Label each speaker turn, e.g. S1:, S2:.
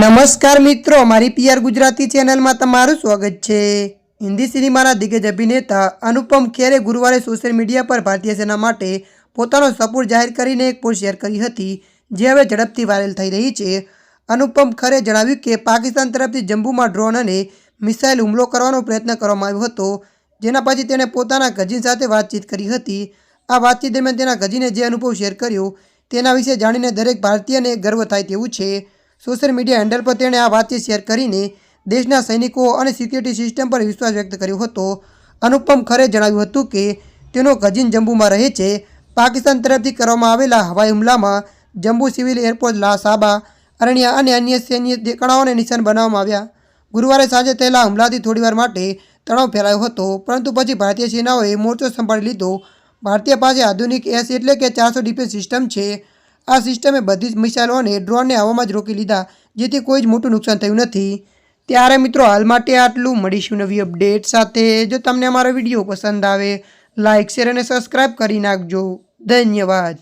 S1: નમસ્કાર મિત્રો, મારી પીઆર ગુજરાતી ચેનલમાં તમારું સ્વાગત છે। હિન્દી સિનેમાના દિગ્ગજ અભિનેતા અનુપમ ખેરે ગુરુવારે સોશિયલ મીડિયા પર ભારતીય સેના માટે પોતાનો સપોર્ટ જાહેર કરીને એક પોસ્ટ શેર કરી હતી, જે હવે ઝડપથી વાયરલ થઈ રહી છે। અનુપમ ખેરે જણાવ્યું કે પાકિસ્તાન તરફથી જમ્મુમાં ડ્રોન અને મિસાઇલ હુમલો કરવાનો પ્રયત્ન કરવામાં આવ્યો હતો, જેના પછી તેણે પોતાના કઝિન સાથે વાતચીત કરી હતી। આ વાતચીત દરમિયાન તેના કઝિને જે અનુભવ શેર કર્યો તેના વિશે જાણીને દરેક ભારતીયને ગર્વ થાય તેવું છે। સોશિયલ મીડિયા હેન્ડલ પર તેણે આ વાતચીત શેર કરીને દેશના સૈનિકો અને સિક્યુરિટી સિસ્ટમ પર વિશ્વાસ વ્યક્ત કર્યો હતો। અનુપમ ખેરે જણાવ્યું હતું કે તેનો કઝિન જમ્મુમાં રહે છે। પાકિસ્તાન તરફથી કરવામાં આવેલા હવાઈ હુમલામાં જમ્મુ સિવિલ એરપોર્ટ, સાબા, અરણ્યા અને અન્ય સૈન્ય ઠેકાણાઓને નિશાન બનાવવામાં આવ્યા। ગુરુવારે સાંજે થયેલા હુમલાથી થોડીવાર માટે તણાવ ફેલાયો હતો, પરંતુ પછી ભારતીય સેનાઓએ મોરચો સંભાળી લીધો। ભારતીય પાસે આધુનિક એસ એટલે કે 400 ડિફેન્સ સિસ્ટમ છે। આ સિસ્ટમે બધી જ મિસાઇલો અને ડ્રોનને હવામાં જ રોકી લીધા, જેથી કોઈ જ મોટું નુકસાન થયું નથી। ત્યારે મિત્રો, હાલ માટે આટલું। મળીશું નવી અપડેટ સાથે। જો તમને અમારો વિડીયો પસંદ આવે, લાઇક, શેર અને સબસ્ક્રાઈબ કરી નાખજો। ધન્યવાદ।